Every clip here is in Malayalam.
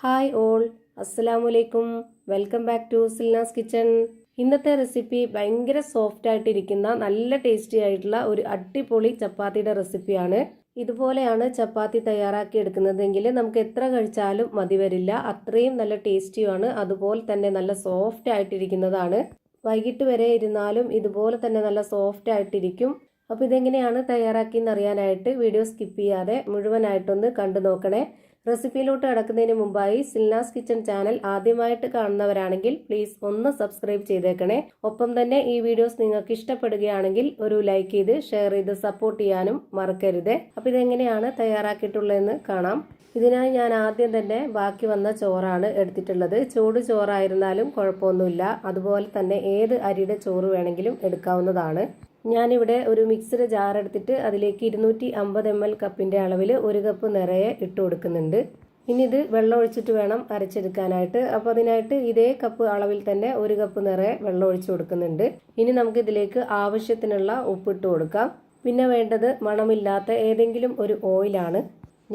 ഹായ് ഓൾ, അസ്സലാമലൈക്കും. Welcome back to Silna's kitchen. ഇന്നത്തെ റെസിപ്പി ഭയങ്കര സോഫ്റ്റ് ആയിട്ടിരിക്കുന്ന നല്ല ടേസ്റ്റി ആയിട്ടുള്ള ഒരു അടിപൊളി ചപ്പാത്തിയുടെ റെസിപ്പിയാണ്. ഇതുപോലെയാണ് ചപ്പാത്തി തയ്യാറാക്കി എടുക്കുന്നതെങ്കിൽ നമുക്ക് എത്ര കഴിച്ചാലും മതി വരില്ല. അത്രയും നല്ല ടേസ്റ്റിയുമാണ്, അതുപോലെ തന്നെ നല്ല സോഫ്റ്റ് ആയിട്ടിരിക്കുന്നതാണ്. വൈകിട്ട് വരെ ഇരുന്നാലും ഇതുപോലെ തന്നെ നല്ല സോഫ്റ്റ് ആയിട്ടിരിക്കും. അപ്പോൾ ഇതെങ്ങനെയാണ് തയ്യാറാക്കിയെന്ന് അറിയാനായിട്ട് വീഡിയോ സ്കിപ്പ് ചെയ്യാതെ മുഴുവനായിട്ടൊന്ന് കണ്ടു നോക്കണേ. റെസിപ്പിയിലോട്ട് കടക്കുന്നതിന് മുമ്പായി സിൽനാസ് കിച്ചൺ ചാനൽ ആദ്യമായിട്ട് കാണുന്നവരാണെങ്കിൽ പ്ലീസ് ഒന്ന് സബ്സ്ക്രൈബ് ചെയ്തേക്കണേ. ഒപ്പം തന്നെ ഈ വീഡിയോസ് നിങ്ങൾക്ക് ഇഷ്ടപ്പെടുകയാണെങ്കിൽ ഒരു ലൈക്ക് ചെയ്ത് ഷെയർ ചെയ്ത് സപ്പോർട്ട് ചെയ്യാനും മറക്കരുത്. അപ്പോൾ ഇതെങ്ങനെയാണ് തയ്യാറാക്കിയിട്ടുള്ളതെന്ന് കാണാം. ഇതിനായി ഞാൻ ആദ്യം തന്നെ ബാക്കി വന്ന ചോറാണ് എടുത്തിട്ടുള്ളത്. ചൂട് ചോറായിരുന്നാലും കുഴപ്പമൊന്നുമില്ല, അതുപോലെ തന്നെ ഏത് അരിയുടെ ചോറ് വേണമെങ്കിലും എടുക്കാവുന്നതാണ്. ഞാനിവിടെ ഒരു മിക്സഡ് ജാർ എടുത്തിട്ട് അതിലേക്ക് 250 ml കപ്പിന്റെ അളവിൽ 1 കപ്പ് നിറയെ ഇട്ട് കൊടുക്കുന്നുണ്ട്. ഇനി ഇത് വെള്ളം ഒഴിച്ചിട്ട് വേണം അരച്ചെടുക്കാനായിട്ട്. അപ്പോൾ അതിനായിട്ട് ഇതേ കപ്പ് അളവിൽ തന്നെ 1 കപ്പ് നിറയെ വെള്ളം ഒഴിച്ചു കൊടുക്കുന്നുണ്ട്. ഇനി നമുക്ക് ഇതിലേക്ക് ആവശ്യത്തിനുള്ള ഉപ്പിട്ട് കൊടുക്കാം. പിന്നെ വേണ്ടത് മണമില്ലാത്ത ഏതെങ്കിലും ഒരു ഓയിലാണ്.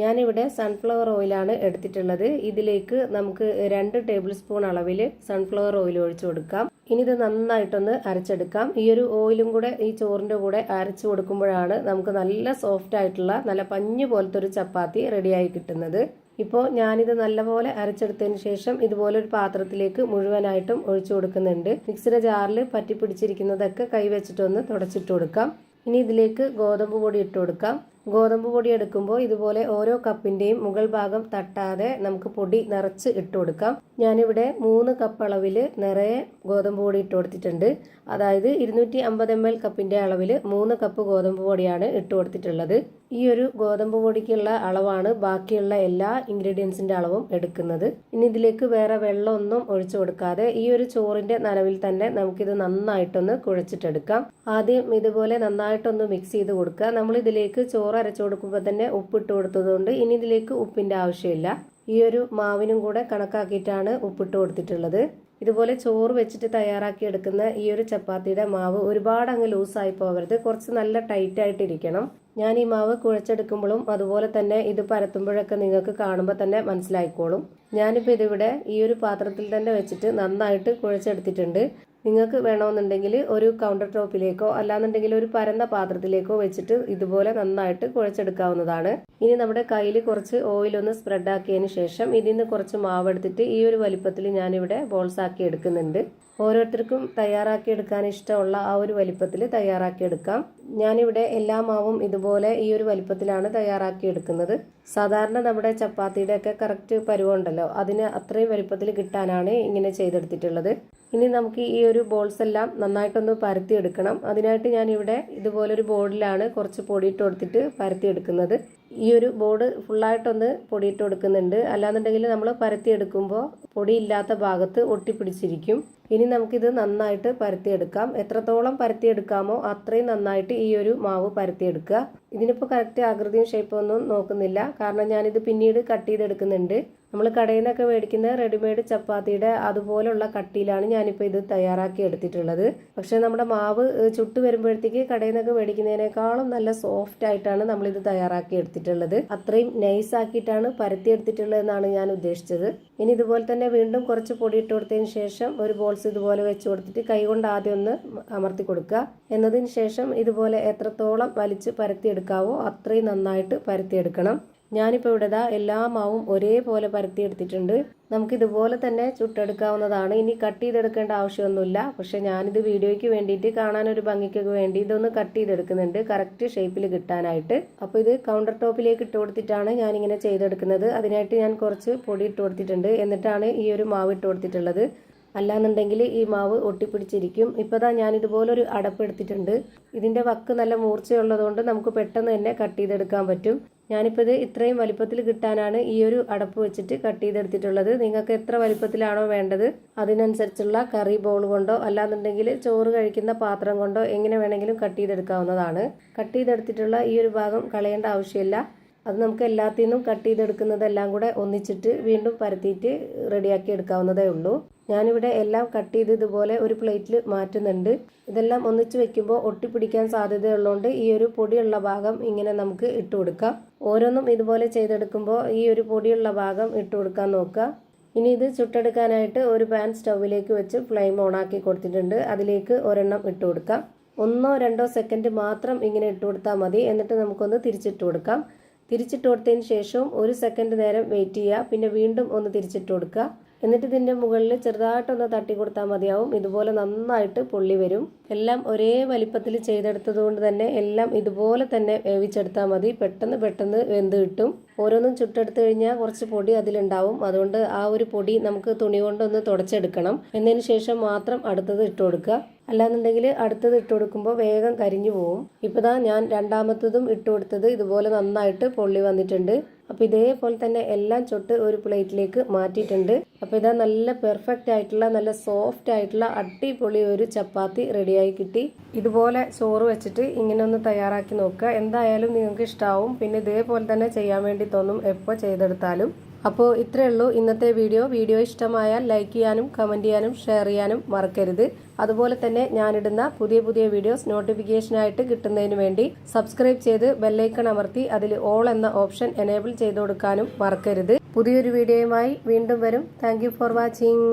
ഞാനിവിടെ സൺഫ്ലവർ ഓയിലാണ് എടുത്തിട്ടുള്ളത്. ഇതിലേക്ക് നമുക്ക് 2 ടേബിൾ സ്പൂൺ അളവിൽ സൺഫ്ലവർ ഓയിൽ ഒഴിച്ചു കൊടുക്കാം. ഇനി ഇത് നന്നായിട്ടൊന്ന് അരച്ചെടുക്കാം. ഈ ഒരു ഓയിലും കൂടെ ഈ ചോറിൻ്റെ കൂടെ അരച്ചു കൊടുക്കുമ്പോഴാണ് നമുക്ക് നല്ല സോഫ്റ്റ് ആയിട്ടുള്ള നല്ല പഞ്ഞു പോലത്തെ ഒരു ചപ്പാത്തി റെഡിയായി കിട്ടുന്നത്. ഇപ്പോൾ ഞാനിത് നല്ലപോലെ അരച്ചെടുത്തതിന് ശേഷം ഇതുപോലെ ഒരു പാത്രത്തിലേക്ക് മുഴുവനായിട്ടും ഒഴിച്ചു കൊടുക്കുന്നുണ്ട്. മിക്സിയുടെ ജാറിൽ പറ്റി പിടിച്ചിരിക്കുന്നതൊക്കെ കൈ വെച്ചിട്ടൊന്ന് തുടച്ചിട്ട് കൊടുക്കാം. ഇനി ഇതിലേക്ക് ഗോതമ്പ് പൊടി ഇട്ട് കൊടുക്കാം. ഗോതമ്പ് പൊടി എടുക്കുമ്പോൾ ഇതുപോലെ ഓരോ കപ്പിന്റെയും മുകൾ ഭാഗം തട്ടാതെ നമുക്ക് പൊടി നിറച്ച് ഇട്ട് കൊടുക്കാം. ഞാനിവിടെ 3 കപ്പ് അളവിൽ നിറയെ ഗോതമ്പ് പൊടി ഇട്ട് കൊടുത്തിട്ടുണ്ട്. അതായത് 250 ml കപ്പിന്റെ അളവിൽ 3 കപ്പ് ഗോതമ്പ് പൊടിയാണ് ഇട്ട് കൊടുത്തിട്ടുള്ളത്. ഈ ഒരു ഗോതമ്പ് പൊടിക്കുള്ള അളവാണ് ബാക്കിയുള്ള എല്ലാ ഇൻഗ്രീഡിയൻസിന്റെ അളവും എടുക്കുന്നത്. ഇനി ഇതിലേക്ക് വേറെ വെള്ളമൊന്നും ഒഴിച്ചു കൊടുക്കാതെ ഈ ഒരു ചോറിന്റെ നനവിൽ തന്നെ നമുക്കിത് നന്നായിട്ടൊന്ന് കുഴച്ചിട്ടെടുക്കാം. ആദ്യം ഇതുപോലെ നന്നായിട്ടൊന്ന് മിക്സ് ചെയ്ത് കൊടുക്കുക. നമ്മൾ ഇതിലേക്ക് ചോറ് അരച്ചു കൊടുക്കുമ്പോൾ തന്നെ ഉപ്പിട്ട് കൊടുത്തതുകൊണ്ട് ഇനി ഇതിലേക്ക് ഉപ്പിന്റെ ആവശ്യമില്ല. ഈ ഒരു മാവിനും കൂടെ കണക്കാക്കിയിട്ടാണ് ഉപ്പിട്ട് കൊടുത്തിട്ടുള്ളത്. ഇതുപോലെ ചോറ് വെച്ചിട്ട് തയ്യാറാക്കി എടുക്കുന്ന ഈ ഒരു ചപ്പാത്തിയുടെ മാവ് ഒരുപാട് അങ്ങ് ലൂസായി പോകരുത്, കുറച്ച് നല്ല ടൈറ്റ് ആയിട്ടിരിക്കണം. ഞാൻ ഈ മാവ് കുഴച്ചെടുക്കുമ്പോഴും അതുപോലെ തന്നെ ഇത് പരത്തുമ്പോഴൊക്കെ നിങ്ങൾക്ക് കാണുമ്പോൾ തന്നെ മനസ്സിലായിക്കോളും. ഞാനിപ്പോൾ ഇതിവിടെ ഈ ഒരു പാത്രത്തിൽ തന്നെ വെച്ചിട്ട് നന്നായിട്ട് കുഴച്ചെടുത്തിട്ടുണ്ട്. നിങ്ങൾക്ക് വേണമെന്നുണ്ടെങ്കിൽ ഒരു കൗണ്ടർ ടോപ്പിലേക്കോ അല്ലാന്നുണ്ടെങ്കിൽ ഒരു പരന്ന പാത്രത്തിലേക്കോ വെച്ചിട്ട് ഇതുപോലെ നന്നായിട്ട് കുഴച്ചെടുക്കാവുന്നതാണ്. ഇനി നമ്മുടെ കയ്യിൽ കുറച്ച് ഓയിലൊന്ന് സ്പ്രെഡ് ആക്കിയതിന് ശേഷം ഇതിൽ നിന്ന് കുറച്ച് മാവ് എടുത്തിട്ട് ഈ ഒരു വലിപ്പത്തിൽ ഞാനിവിടെ ബോൾസ് ആക്കി എടുക്കുന്നുണ്ട്. ഓരോരുത്തർക്കും തയ്യാറാക്കി എടുക്കാൻ ഇഷ്ടമുള്ള ആ ഒരു വലിപ്പത്തിൽ തയ്യാറാക്കി എടുക്കാം. ഞാനിവിടെ എല്ലാ മാവും ഇതുപോലെ ഈ ഒരു വലിപ്പത്തിലാണ് തയ്യാറാക്കി എടുക്കുന്നത്. സാധാരണ നമ്മുടെ ചപ്പാത്തിയുടെ ഒക്കെ കറക്റ്റ് പരുവുണ്ടല്ലോ, അതിന് അത്രയും വലിപ്പത്തിൽ കിട്ടാനാണ് ഇങ്ങനെ ചെയ്തെടുത്തിട്ടുള്ളത്. ഇനി നമുക്ക് ഈ ഒരു ബോൾസ് എല്ലാം നന്നായിട്ടൊന്ന് പരത്തി എടുക്കണം. അതിനായിട്ട് ഞാൻ ഇവിടെ ഇതുപോലൊരു ബോർഡിലാണ് കുറച്ച് പൊടിയിട്ട് കൊടുത്തിട്ട് പരത്തി എടുക്കുന്നത്. ഈ ഒരു ബോർഡ് ഫുള്ളായിട്ടൊന്ന് പൊടിയിട്ട് കൊടുക്കുന്നുണ്ട്, അല്ലാന്നുണ്ടെങ്കിൽ നമ്മൾ പരത്തി എടുക്കുമ്പോൾ പൊടിയില്ലാത്ത ഭാഗത്ത് ഒട്ടിപ്പിടിച്ചിരിക്കും. ഇനി നമുക്കിത് നന്നായിട്ട് പരത്തിയെടുക്കാം. എത്രത്തോളം പരത്തിയെടുക്കാമോ അത്രയും നന്നായിട്ട് ഈ ഒരു മാവ് പരത്തിയെടുക്കുക. ഇതിനിപ്പോൾ കറക്റ്റ് ആകൃതിയും ഷേപ്പും ഒന്നും നോക്കുന്നില്ല, കാരണം ഞാനിത് പിന്നീട് കട്ട് ചെയ്തെടുക്കുന്നുണ്ട്. നമ്മൾ കടയിൽ നിന്നൊക്കെ മേടിക്കുന്ന റെഡിമെയ്ഡ് ചപ്പാത്തിയുടെ അതുപോലുള്ള കട്ടിയിലാണ് ഞാനിപ്പോൾ ഇത് തയ്യാറാക്കി എടുത്തിട്ടുള്ളത്. പക്ഷേ നമ്മുടെ മാവ് ചുട്ട് വരുമ്പോഴത്തേക്ക് കടയിൽ നിന്നൊക്കെ മേടിക്കുന്നതിനേക്കാളും നല്ല സോഫ്റ്റ് ആയിട്ടാണ് നമ്മളിത് തയ്യാറാക്കി എടുത്തിട്ടുള്ളത്. അത്രയും നൈസ് ആക്കിയിട്ടാണ് പരത്തി എടുത്തിട്ടുള്ളതെന്നാണ് ഞാൻ ഉദ്ദേശിച്ചത്. ഇനി ഇതുപോലെ തന്നെ വീണ്ടും കുറച്ച് പൊടി ഇട്ട് കൊടുത്തതിന് ശേഷം ഒരു ബോൾസ് ഇതുപോലെ വെച്ച് കൊടുത്തിട്ട് കൈകൊണ്ട് ആദ്യം ഒന്ന് അമർത്തി കൊടുക്കുക. എന്നതിന് ശേഷം ഇതുപോലെ എത്രത്തോളം വലിച്ച് പരത്തിയെടുക്കാവോ അത്രയും നന്നായിട്ട് പരത്തിയെടുക്കണം. ഞാനിപ്പോൾ ഇവിടെ എല്ലാ മാവും ഒരേപോലെ പരത്തിയെടുത്തിട്ടുണ്ട്. നമുക്കിതുപോലെ തന്നെ ചുട്ടെടുക്കാവുന്നതാണ്. ഇനി കട്ട് ചെയ്തെടുക്കേണ്ട ആവശ്യമൊന്നുമില്ല. പക്ഷെ ഞാനിത് വീഡിയോയ്ക്ക് വേണ്ടിയിട്ട് കാണാനൊരു ഭംഗിക്കൊക്കെ വേണ്ടി ഇതൊന്ന് കട്ട് ചെയ്തെടുക്കുന്നുണ്ട്, കറക്റ്റ് ഷേപ്പിൽ കിട്ടാനായിട്ട്. അപ്പോൾ ഇത് കൗണ്ടർ ടോപ്പിലേക്ക് ഇട്ട് കൊടുത്തിട്ടാണ് ഞാനിങ്ങനെ ചെയ്തെടുക്കുന്നത്. അതിനായിട്ട് ഞാൻ കുറച്ച് പൊടി ഇട്ട് കൊടുത്തിട്ടുണ്ട്, എന്നിട്ടാണ് ഈ ഒരു മാവ് ഇട്ട് കൊടുത്തിട്ടുള്ളത്. അല്ലാന്നുണ്ടെങ്കിൽ ഈ മാവ് ഒട്ടിപ്പിടിച്ചിരിക്കും. ഇപ്പോൾ ഞാനിതുപോലൊരു അടപ്പ് എടുത്തിട്ടുണ്ട്. ഇതിൻ്റെ വക്ക് നല്ല മൂർച്ചയുള്ളതുകൊണ്ട് നമുക്ക് പെട്ടെന്ന് തന്നെ കട്ട് ചെയ്തെടുക്കാൻ പറ്റും. ഞാനിപ്പോൾ ഇത് ഇത്രയും വലിപ്പത്തിൽ കിട്ടാനാണ് ഈ ഒരു അടപ്പ് വെച്ചിട്ട് കട്ട് ചെയ്തെടുത്തിട്ടുള്ളത്. നിങ്ങൾക്ക് എത്ര വലിപ്പത്തിലാണോ വേണ്ടത് അതിനനുസരിച്ചുള്ള കറി ബോൾ കൊണ്ടോ അല്ലാന്നുണ്ടെങ്കിൽ ചോറ് കഴിക്കുന്ന പാത്രം കൊണ്ടോ എങ്ങനെ വേണമെങ്കിലും കട്ട് ചെയ്തെടുക്കാവുന്നതാണ്. കട്ട് ചെയ്തെടുത്തിട്ടുള്ള ഈ ഒരു ഭാഗം കളയേണ്ട ആവശ്യമില്ല. അത് നമുക്ക് എല്ലാത്തിൽ നിന്നും കട്ട് ചെയ്തെടുക്കുന്നതെല്ലാം കൂടെ ഒന്നിച്ചിട്ട് വീണ്ടും പരത്തിയിട്ട് റെഡിയാക്കി എടുക്കാവുന്നതേ ഉള്ളൂ. ഞാനിവിടെ എല്ലാം കട്ട് ചെയ്ത് ഇതുപോലെ ഒരു പ്ലേറ്റിൽ മാറ്റുന്നുണ്ട്. ഇതെല്ലാം ഒന്നിച്ച് വെക്കുമ്പോൾ ഒട്ടിപ്പിടിക്കാൻ സാധ്യതയുള്ളതുകൊണ്ട് ഈ ഒരു പൊടിയുള്ള ഭാഗം ഇങ്ങനെ നമുക്ക് ഇട്ട് കൊടുക്കാം. ഓരോന്നും ഇതുപോലെ ചെയ്തെടുക്കുമ്പോൾ ഈ ഒരു പൊടിയുള്ള ഭാഗം ഇട്ട് കൊടുക്കാൻ നോക്കുക. ഇനി ഇത് ചുട്ടെടുക്കാനായിട്ട് ഒരു പാൻ സ്റ്റൗവിലേക്ക് വെച്ച് ഫ്ലെയിം ഓണാക്കി കൊടുത്തിട്ടുണ്ട്. അതിലേക്ക് ഒരെണ്ണം ഇട്ട് കൊടുക്കാം. 1-2 സെക്കൻഡ് മാത്രം ഇങ്ങനെ ഇട്ട് കൊടുത്താൽ മതി. എന്നിട്ട് നമുക്കൊന്ന് തിരിച്ചിട്ട് കൊടുക്കാം. തിരിച്ചിട്ട് കൊടുത്തതിന് ശേഷം 1 സെക്കൻഡ് നേരം വെയിറ്റ് ചെയ്യുക. പിന്നെ വീണ്ടും ഒന്ന് തിരിച്ചിട്ട് കൊടുക്കുക. എന്നിട്ട് ഇതിൻ്റെ മുകളിൽ ചെറുതായിട്ടൊന്ന് തട്ടി കൊടുത്താൽ മതിയാവും. ഇതുപോലെ നന്നായിട്ട് പൊള്ളി വരും. എല്ലാം ഒരേ വലിപ്പത്തിൽ ചെയ്തെടുത്തത് കൊണ്ട് തന്നെ എല്ലാം ഇതുപോലെ തന്നെ വേവിച്ചെടുത്താൽ മതി. പെട്ടെന്ന് വെന്ത് കിട്ടും. ഓരോന്നും ചുട്ടെടുത്ത് കഴിഞ്ഞാൽ കുറച്ച് പൊടി അതിലുണ്ടാവും. അതുകൊണ്ട് ആ ഒരു പൊടി നമുക്ക് തുണി കൊണ്ടൊന്ന് തുടച്ചെടുക്കണം. എന്നതിന് ശേഷം മാത്രം അടുത്തത് ഇട്ട് കൊടുക്കുക. അല്ലാന്നുണ്ടെങ്കിൽ അടുത്തത് ഇട്ട് കൊടുക്കുമ്പോൾ വേഗം കരിഞ്ഞു പോവും. ഇപ്പോൾ ഞാൻ രണ്ടാമത്തതും ഇട്ട് കൊടുത്തത് ഇതുപോലെ നന്നായിട്ട് പൊള്ളി വന്നിട്ടുണ്ട്. അപ്പോൾ ഇതേപോലെ തന്നെ എല്ലാം ചുട്ട് ഒരു പ്ലേറ്റിലേക്ക് മാറ്റിയിട്ടുണ്ട്. അപ്പോൾ നല്ല പെർഫെക്റ്റ് ആയിട്ടുള്ള നല്ല സോഫ്റ്റ് ആയിട്ടുള്ള അടിപൊളി ഒരു ചപ്പാത്തി റെഡിയായി കിട്ടി. ഇതുപോലെ ചോറ് വെച്ചിട്ട് ഇങ്ങനെ ഒന്ന് തയ്യാറാക്കി നോക്കുക. എന്തായാലും നിങ്ങൾക്ക് ഇഷ്ടമാവും. പിന്നെ ഇതേപോലെ തന്നെ ചെയ്യാൻ വേണ്ടി തോന്നും എപ്പോൾ ചെയ്തെടുത്താലും. അപ്പോൾ ഇത്രയേ ഉള്ളൂ ഇന്നത്തെ വീഡിയോ ഇഷ്ടമായാൽ ലൈക്ക് ചെയ്യാനും കമൻറ്റ് ചെയ്യാനും ഷെയർ ചെയ്യാനും മറക്കരുത്. അതുപോലെ തന്നെ ഞാനിടുന്ന പുതിയ വീഡിയോസ് നോട്ടിഫിക്കേഷനായിട്ട് കിട്ടുന്നതിന് വേണ്ടി സബ്സ്ക്രൈബ് ചെയ്ത് ബെല്ലൈക്കൺ അമർത്തി അതിൽ ഓൾ എന്ന ഓപ്ഷൻ എനേബിൾ ചെയ്ത് കൊടുക്കാനും മറക്കരുത്. പുതിയൊരു വീഡിയോയുമായി വീണ്ടും വരും. Thank you for watching.